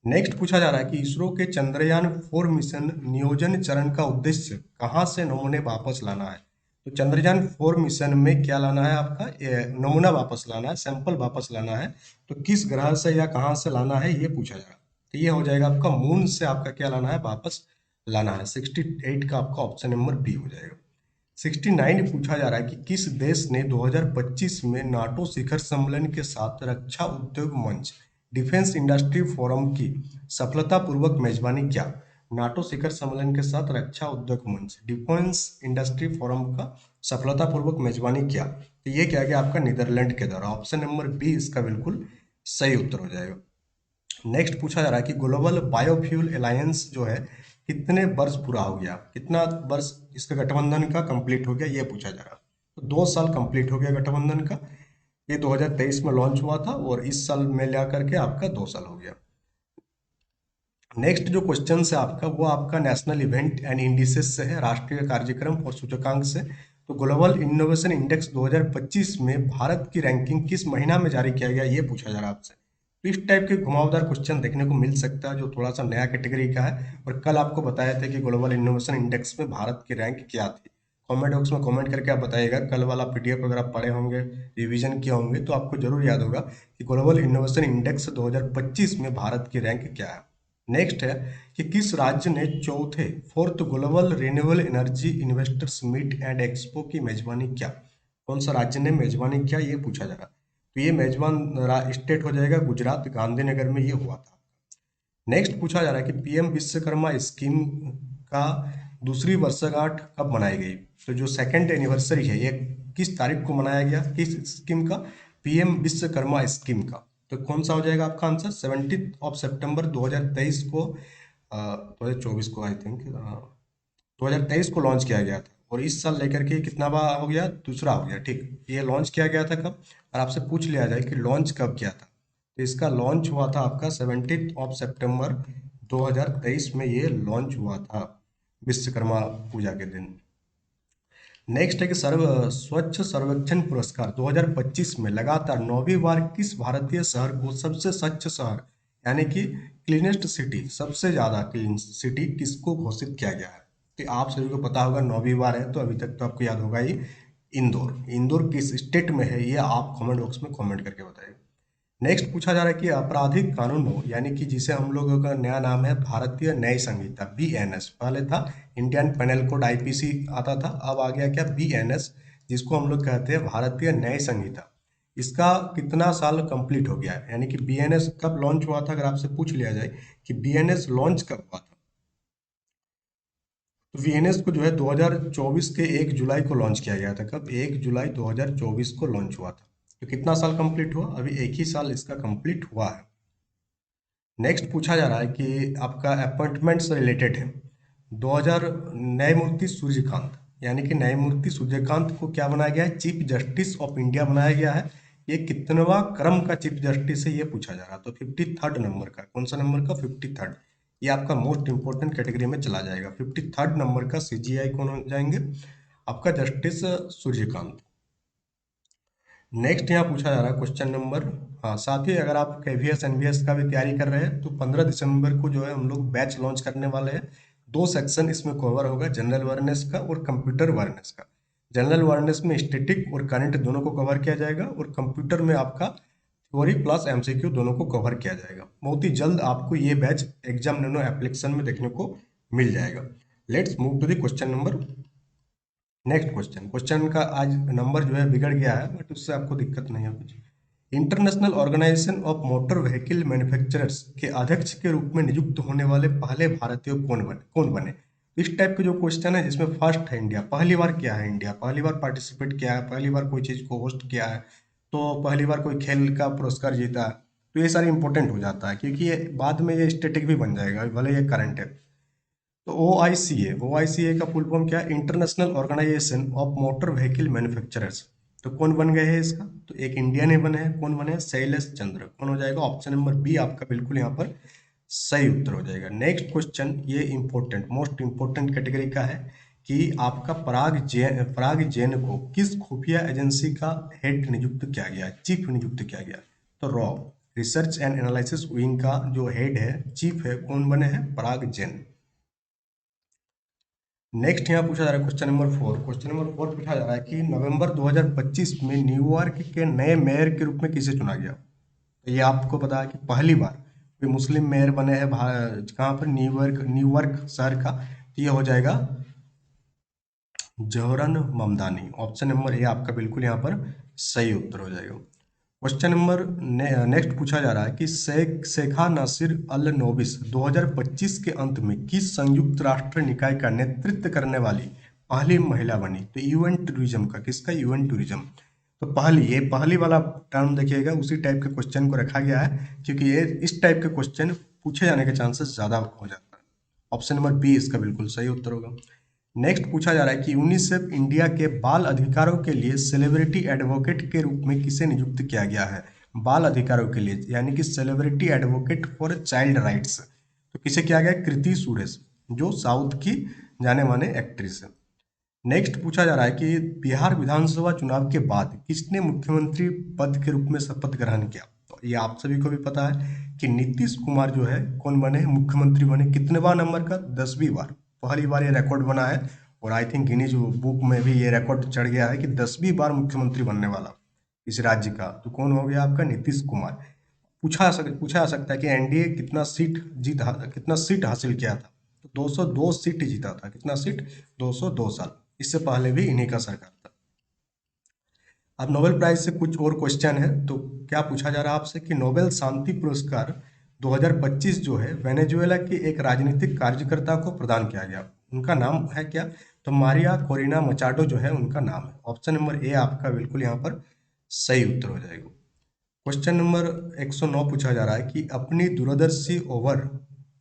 नेक्स्ट पूछा जा रहा है कि इसरो के चंद्रयान 4 मिशन नियोजन चरण का उद्देश्य कहाँ से नमूने वापस लाना है। तो चंद्रयान 4 मिशन में क्या लाना है आपका, नमूना वापस लाना है, सैंपल वापस लाना है। तो किस ग्रह से या कहाँ से लाना है ये पूछा जा रहा है। तो ये हो जाएगा आपका मून से, आपका क्या लाना है, वापस लाना है। 68 का आपका ऑप्शन नंबर बी हो जाएगा। 69 पूछा जा रहा है कि किस देश ने 2025 में नाटो शिखर सम्मेलन के साथ रक्षा उद्योग मंच डिफेंस इंडस्ट्री फोरम की सफलतापूर्वक मेजबानी किया। नाटो शिखर सम्मेलन के साथ रक्षा उद्योग मंच डिफेंस इंडस्ट्री फोरम का सफलतापूर्वक मेजबानी किया, तो ये क्या गया आपका, नीदरलैंड के द्वारा। ऑप्शन नंबर बी इसका बिल्कुल सही उत्तर हो जाएगा। नेक्स्ट पूछा जा रहा है कि ग्लोबल बायोफ्यूल अलायंस जो है कितने वर्ष पूरा हो गया, कितना वर्ष इसका गठबंधन का कंप्लीट हो गया, ये पूछा जा रहा है। तो 2 साल कंप्लीट हो गया गठबंधन का, ये 2023 में लॉन्च हुआ था, और इस साल में ला करके आपका 2 साल हो गया। नेक्स्ट जो क्वेश्चन है आपका, वो आपका नेशनल इवेंट एंड इंडिसेस से है, राष्ट्रीय कार्यक्रम और सूचकांक से। तो ग्लोबल इनोवेशन इंडेक्स 2025 में भारत की रैंकिंग किस महीना में जारी किया गया, ये पूछा जा रहा है आपसे। तो इस टाइप के घुमावदार क्वेश्चन देखने को मिल सकता है, जो थोड़ा सा नया कैटेगरी का है, और कल आपको बताया था कि ग्लोबल इनोवेशन इंडेक्स में भारत की रैंक क्या थी। कमेंट बॉक्स में कमेंट करके आप बताइएगा, कल वाला पीडीएफ अगर आप पढ़े होंगे, रिवीजन किए होंगे, तो आपको जरूर याद होगा कि ग्लोबल इनोवेशन इंडेक्स 2025 में भारत की रैंक क्या है। नेक्स्ट है कि किस राज्य ने चौथे fourth global renewable energy investors meet and expo की मेजबानी किया। कौन सा राज्य ने मेजबानी किया, ये पूछा जा रहा। तो ये मेजबान स्टेट हो जाएगा गुजरात, गांधीनगर में ये हुआ था। नेक्स्ट पूछा जा रहा है कि पीएम विश्वकर्मा स्कीम का दूसरी वर्षगांठ कब मनाई गई। तो जो सेकेंड एनिवर्सरी है ये किस तारीख को मनाया गया, किस स्कीम का, पीएम विश्वकर्मा स्कीम का। तो कौन सा हो जाएगा आपका आंसर, 17 सितंबर 2023 को, 2024 को आई थिंक, 2023 को लॉन्च किया गया था, और इस साल लेकर के कितना बार हो गया, दूसरा हो गया। ठीक, ये लॉन्च किया गया था कब, और आपसे पूछ लिया जाए कि लॉन्च कब किया था, तो इसका लॉन्च हुआ था आपका 17 सितंबर 2023 में ये लॉन्च हुआ था, विश्वकर्मा पूजा के दिन। नेक्स्ट है कि स्वच्छ सर्वेक्षण पुरस्कार 2025 में लगातार 9वीं बार किस भारतीय शहर को सबसे स्वच्छ शहर, यानी कि क्लीनेस्ट सिटी, सबसे ज्यादा क्लीन सिटी किसको घोषित किया गया है। तो आप सभी को पता होगा, 9वीं बार है, तो अभी तक तो आपको याद होगा ही, इंदौर। इंदौर किस स्टेट में है, ये आप कमेंट बॉक्स में कमेंट करके बताइए। नेक्स्ट पूछा जा रहा है कि आपराधिक कानूनों, यानी कि जिसे हम लोगों का नया नाम है भारतीय न्याय संहिता, बीएनएस, पहले था इंडियन पेनल कोड आईपीसी आता था, अब आ गया क्या, बीएनएस, जिसको हम लोग कहते हैं भारतीय न्याय संहिता। इसका कितना साल कंप्लीट हो गया है, यानी कि बीएनएस कब लॉन्च हुआ था, अगर आपसे पूछ लिया जाए कि बीएनएस लॉन्च कब हुआ था, तो बीएनएस को जो है 2024 के 1 जुलाई को लॉन्च किया गया था। कब, 1 जुलाई 2024 को लॉन्च हुआ था। तो कितना साल कंप्लीट हुआ, अभी एक ही साल इसका कंप्लीट हुआ है। नेक्स्ट पूछा जा रहा है कि आपका अपॉइंटमेंट से रिलेटेड है, 2000 न्यायमूर्ति सूर्यकांत यानी कि न्यायमूर्ति सूर्यकांत को क्या बनाया गया है, चीफ जस्टिस ऑफ इंडिया बनाया गया है। ये कितनवा क्रम का चीफ जस्टिस है ये पूछा जा रहा है, तो 53rd नंबर का। कौन सा नंबर का, 53rd। ये आपका मोस्ट इंपोर्टेंट कैटेगरी में चला जाएगा। 53rd नंबर का सीजीआई कौन हो जाएंगे, आपका जस्टिस सूर्यकांत। नेक्स्ट यहाँ पूछा जा रहा है क्वेश्चन नंबर, हाँ साथ ही अगर आप केवीएस एनवीएस का भी तैयारी कर रहे हैं तो 15 दिसंबर को जो है हम लोग बैच लॉन्च करने वाले हैं। दो सेक्शन इसमें कवर होगा, जनरल अवेयरनेस का और कंप्यूटर अवेयरनेस का। जनरल अवेयरनेस में स्टैटिक और करंट दोनों को कवर किया जाएगा, और कंप्यूटर में आपका थ्योरी प्लस एमसीक्यू दोनों को कवर किया जाएगा। बहुत ही जल्द आपको ये बैच एग्जाम नैनो एप्लीकेशन में देखने को मिल जाएगा। Let's move to the question number. Next question, question का आज नंबर जो है बिगड़ गया है, बट उससे आपको दिक्कत नहीं है कुछ। International Organization of Motor Vehicle Manufacturers के अध्यक्ष के रूप में नियुक्त होने वाले पहले भारतीय कौन बने। इस टाइप के जो क्वेश्चन है जिसमें फर्स्ट है इंडिया, पहली बार किया है इंडिया, पहली बार पार्टिसिपेट किया है, पहली बार कोई चीज को होस्ट किया है, तो पहली बार कोई खेल का पुरस्कार जीता है, तो ये सारे इंपॉर्टेंट हो जाता है, क्योंकि ये बाद में ये स्टेटिक भी बन जाएगा भले ये करंट है। तो ओ आई सी ए का फुल फॉर्म क्या है, International Organization of Motor Vehicle Manufacturers. तो कौन बन गए हैं इसका, तो एक इंडियन ही बने हैं। कौन बने हैं, शैलेश चंद्र। कौन हो जाएगा, ऑप्शन नंबर बी आपका बिल्कुल यहाँ पर सही उत्तर हो जाएगा। नेक्स्ट क्वेश्चन, ये इंपॉर्टेंट मोस्ट इंपॉर्टेंट कैटेगरी का है कि आपका पराग जैन को किस खुफिया एजेंसी का हेड नियुक्त किया गया है, चीफ नियुक्त किया गया है। तो raw research and analysis wing का जो हेड है, चीफ है, कौन बने हैं, पराग जैन। नेक्स्ट यहाँ पूछा जा रहा है क्वेश्चन नंबर 4। क्वेश्चन नंबर 4 पूछा जा रहा है कि नवंबर 2025 में न्यूयॉर्क के नए मेयर के रूप में किसे चुना गया। तो ये आपको पता है कि पहली बार कोई मुस्लिम मेयर बने हैं कहाँ पर, न्यूयॉर्क न्यूयॉर्क शहर का। तो ये हो जाएगा जौहरन ममदानी। ऑप्शन नंबर ए आपका बिल्कुल यहाँ पर सही उत्तर हो जाएगा। क्वेश्चन नंबर नेक्स्ट पूछा जा रहा है कि शेखा नासिर अल नोबिस 2025 के अंत में किस संयुक्त राष्ट्र निकाय का नेतृत्व करने वाली पहली महिला बनी। तो यूएन टूरिज्म का, किसका, यूएन टूरिज्म। तो ये पहली वाला टर्म देखिएगा, उसी टाइप के क्वेश्चन को रखा गया है, क्योंकि ये इस टाइप के क्वेश्चन पूछे जाने के चांसेस ज्यादा हो जाता है। ऑप्शन नंबर बी इसका बिल्कुल सही उत्तर होगा। नेक्स्ट पूछा जा रहा है कि यूनिसेफ इंडिया के बाल अधिकारों के लिए सेलिब्रिटी एडवोकेट के रूप में किसे नियुक्त किया गया है। बाल अधिकारों के लिए यानी कि celebrity advocate for child rights, तो किसे किया गया, कृति सुरेश, जो साउथ की जाने माने एक्ट्रेस है। नेक्स्ट पूछा जा रहा है कि बिहार विधानसभा चुनाव के बाद किसने मुख्यमंत्री पद के रूप में शपथ ग्रहण किया। तो ये आप सभी को भी पता है कि नीतीश कुमार जो है कौन बने, मुख्यमंत्री बने। कितने बार नंबर का, 10वीं बार। पहली बार ये रिकॉर्ड बना है, और आई थिंक गिनीज बुक में भी ये रिकॉर्ड चढ़ गया है कि 10वीं बार मुख्यमंत्री बनने वाला इस राज्य का। तो कौन हो गया आपका, नीतीश कुमार। पूछा जा सकता है कि एनडीए कितना सीट हासिल किया था। तो 202 सीट जीता था। कितना सीट, 202 साल। इससे पहले भी इन्हीं का सरकार था। अब नोबेल प्राइज से कुछ और क्वेश्चन है, तो क्या पूछा जा रहा है आपसे कि नोबेल शांति पुरस्कार 2025 जो है वेनेजुएला के एक राजनीतिक कार्यकर्ता को प्रदान किया गया। उनका नाम है क्या, तो मारिया कोरिना मचाडो जो है उनका नाम है। ऑप्शन नंबर ए आपका बिल्कुल यहाँ पर सही उत्तर हो जाएगा। क्वेश्चन नंबर 109 पूछा जा रहा है कि अपनी दूरदर्शी ओवर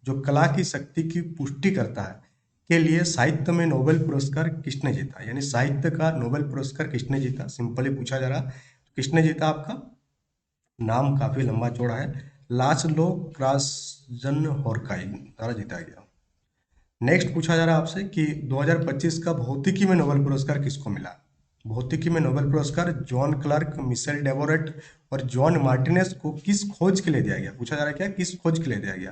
जो कला की शक्ति की पुष्टि करता है के लिए साहित्य में नोबेल पुरस्कार किसने जीता, यानी साहित्य का नोबेल पुरस्कार किसने जीता, सिंपली पूछा जा रहा है। तो किसने जीता, आपका नाम काफी लंबा चौड़ा है, लाचलो क्रासजन होरकाई द्वारा जीता गया। नेक्स्ट पूछा जा रहा है आपसे कि 2025 का भौतिकी में नोबेल पुरस्कार किसको मिला। भौतिकी में नोबेल पुरस्कार जॉन क्लार्क, मिशेल डेवोरेट और जॉन मार्टिनेस को किस खोज के लिए दिया गया। पूछा जा रहा है क्या, किस खोज के लिए दिया गया।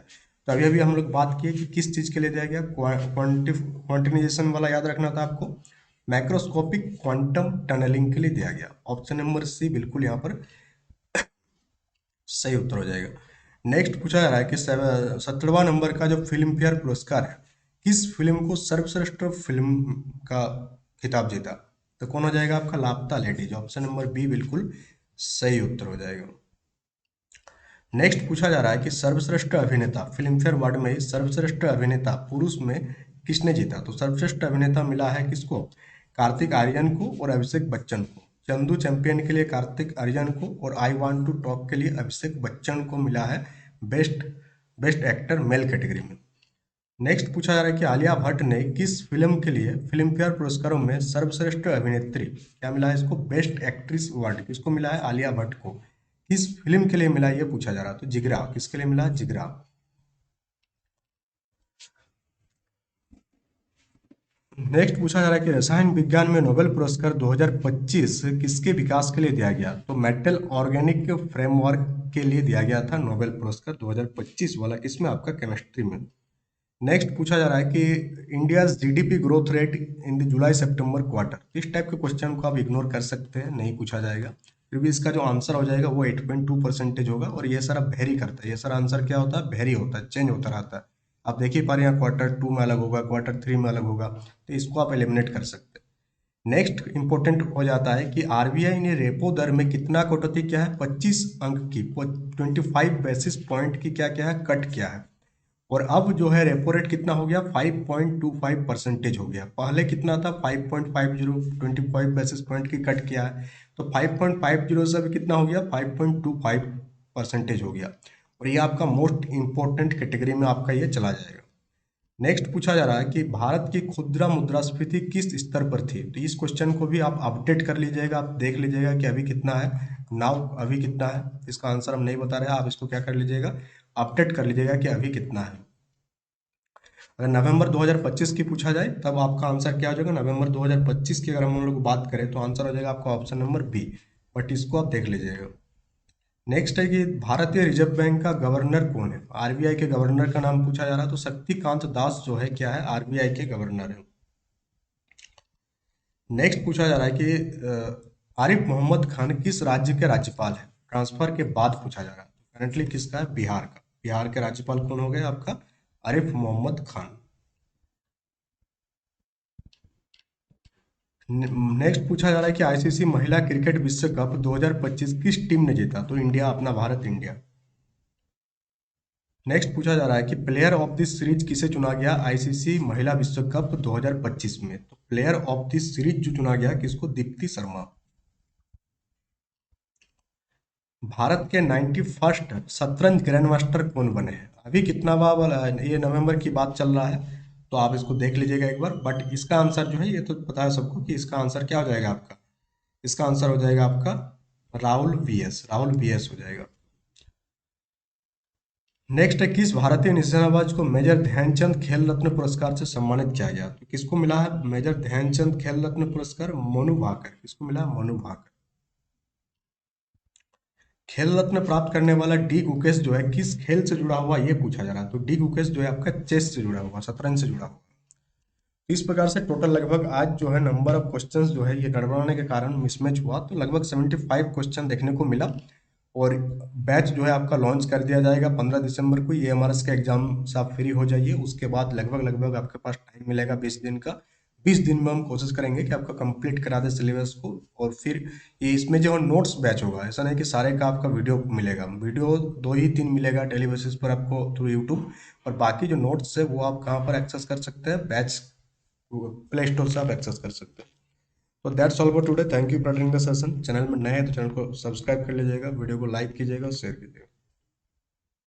तो अभी अभी हम लोग बात किए कि किस चीज के लिए दिया गया, क्वांटिनाइजेशन वाला याद रखना था आपको। माइक्रोस्कोपिक क्वांटम टनलिंग के लिए दिया गया। ऑप्शन नंबर सी बिल्कुल यहाँ पर सही उत्तर हो जाएगा। नेक्स्ट पूछा जा रहा है कि 17वां नंबर का जो फिल्म फेयर पुरस्कार है, किस फिल्म को सर्वश्रेष्ठ फिल्म का खिताब जीता। तो कौन हो जाएगा आपका, लापता लेडीज। ऑप्शन नंबर बी बिल्कुल सही उत्तर हो जाएगा। नेक्स्ट पूछा जा रहा है कि सर्वश्रेष्ठ अभिनेता, फिल्म फेयर अवार्ड में सर्वश्रेष्ठ अभिनेता पुरुष में किसने जीता। तो सर्वश्रेष्ठ अभिनेता मिला है किसको, कार्तिक आर्यन को और अभिषेक बच्चन को। चंदू चैंपियन के लिए कार्तिक आर्यन को और आई वांट टू टॉक के लिए अभिषेक बच्चन को मिला है best best actor male category में। नेक्स्ट पूछा जा रहा है कि आलिया भट्ट ने किस फिल्म के लिए फिल्म फेयर पुरस्कारों में सर्वश्रेष्ठ अभिनेत्री, क्या मिला है इसको, बेस्ट एक्ट्रेस अवार्ड किसको मिला है, आलिया भट्ट को। किस फिल्म के लिए मिला है ये पूछा जा रहा है, तो जिगरा, किसके लिए मिला, जिगरा। नेक्स्ट पूछा जा रहा है कि रसायन विज्ञान में नोबेल पुरस्कार 2025 किसके विकास के लिए दिया गया, तो मेटल ऑर्गेनिक फ्रेमवर्क के लिए दिया गया था नोबेल पुरस्कार 2025 वाला, किसमें, आपका केमिस्ट्री में। नेक्स्ट पूछा जा रहा है कि India GDP growth rate in the July September quarter, इस टाइप के क्वेश्चन को आप इग्नोर कर सकते हैं, नहीं पूछा जाएगा। फिर भी इसका जो आंसर हो जाएगा वो 8.2% होगा, और ये सारा वेरी करता है, ये सारा आंसर क्या होता है, वेरी होता है, चेंज होता रहता है। आप देख ही पा रहे हैं, क्वार्टर 2 में अलग होगा, क्वार्टर 3 में अलग होगा, तो इसको आप एलिमिनेट कर सकते हैं। नेक्स्ट इंपॉर्टेंट हो जाता है कि आरबीआई ने रेपो दर में कितना कटौती किया है, 25 अंक की, 25 बेसिस पॉइंट की क्या क्या है, कट किया है। और अब जो है रेपो रेट कितना हो गया, 5.25% हो गया। पहले कितना था, 5.50, 25 बेसिस पॉइंट की कट किया है, तो 5.50 से अभी कितना हो गया, 5.25% हो गया। और ये आपका मोस्ट इंपॉर्टेंट कैटेगरी में आपका ये चला जाएगा। नेक्स्ट पूछा जा रहा है कि भारत की खुदरा मुद्रास्फीति किस स्तर पर थी, तो इस क्वेश्चन को भी आप अपडेट कर लीजिएगा, आप देख लीजिएगा कि अभी कितना है, नाउ अभी कितना है। इसका आंसर हम नहीं बता रहे, आप इसको क्या कर लीजिएगा, अपडेट कर लीजिएगा कि अभी कितना है। अगर नवंबर 2025 की पूछा जाए तब आपका आंसर क्या हो जाएगा, नवंबर 2025 की अगर हम लोग बात करें तो आंसर हो जाएगा आपका ऑप्शन नंबर बी, बट इसको आप देख लीजिएगा। नेक्स्ट है कि भारतीय रिजर्व बैंक का गवर्नर कौन है, आरबीआई के गवर्नर का नाम पूछा जा रहा है, तो शक्तिकांत दास जो है क्या है, आरबीआई के गवर्नर है। नेक्स्ट पूछा जा रहा है कि आरिफ मोहम्मद खान किस राज्य के राज्यपाल हैं, ट्रांसफर के बाद पूछा जा रहा है, करंटली किसका है, बिहार का। बिहार के राज्यपाल कौन हो गए आपका, आरिफ मोहम्मद खान। नेक्स्ट पूछा जा रहा है कि आईसीसी महिला क्रिकेट विश्व कप 2025 किस टीम ने जीता, तो इंडिया, अपना भारत, इंडिया। नेक्स्ट पूछा जा रहा है कि प्लेयर ऑफ दिस सीरीज किसे चुना गया आईसीसी महिला विश्व कप 2025 में, तो प्लेयर ऑफ दिस सीरीज जो चुना गया किसको, दीप्ति शर्मा। भारत के 91st शतरंज ग्रैंड मास्टर कौन बने हैं, अभी कितना वाला, ये नवंबर की बात चल रहा है, तो आप इसको देख लीजिएगा एक बार। बट इसका आंसर जो है, ये तो पता है सबको कि इसका आंसर क्या हो जाएगा आपका, इसका आंसर हो जाएगा आपका राहुल वीएस, राहुल वीएस हो जाएगा। नेक्स्ट है, किस भारतीय निशानेबाज को मेजर ध्यानचंद खेल रत्न पुरस्कार से सम्मानित किया गया, तो किसको मिला है मेजर ध्यानचंद खेल रत्न पुरस्कार, मोनू भाकर, किसको मिला है, मोनू भाकर। खेल रत्न प्राप्त करने वाला डी गुकेश जो है किस खेल से जुड़ा हुआ, ये पूछा जा रहा है, तो डी गुकेश जो है आपका चेस से जुड़ा हुआ, शतरंज से जुड़ा हुआ। इस प्रकार से टोटल लगभग आज जो है नंबर ऑफ क्वेश्चंस जो है ये गड़बड़ाने के कारण मिसमैच हुआ, तो लगभग 75 क्वेश्चन देखने को मिला। और बैच जो है आपका लॉन्च कर दिया जाएगा 15 दिसंबर को, ये एमआरएस के एग्जाम से आप फ्री हो जाइए, उसके बाद लगभग लगभग आपके पास टाइम मिलेगा 20 दिन का। 20 दिन में हम कोशिश करेंगे कि आपका कंप्लीट करा दे सिलेबस को। और फिर ये इसमें जो नोट्स बैच होगा, ऐसा नहीं कि सारे का आपका वीडियो मिलेगा, वीडियो 2 ही 3 मिलेगा डेली बेसिस पर आपको थ्रू यूट्यूब। और बाकी जो नोट्स है वो आप कहाँ पर एक्सेस कर सकते हैं, बैच प्ले स्टोर से आप एक्सेस कर सकते हैं। तो that's all for today, thank you for attending the session. Channel में नए हैं तो चैनल को सब्सक्राइब कर लीजिएगा, वीडियो को लाइक कीजिएगा और शेयर कीजिएगा।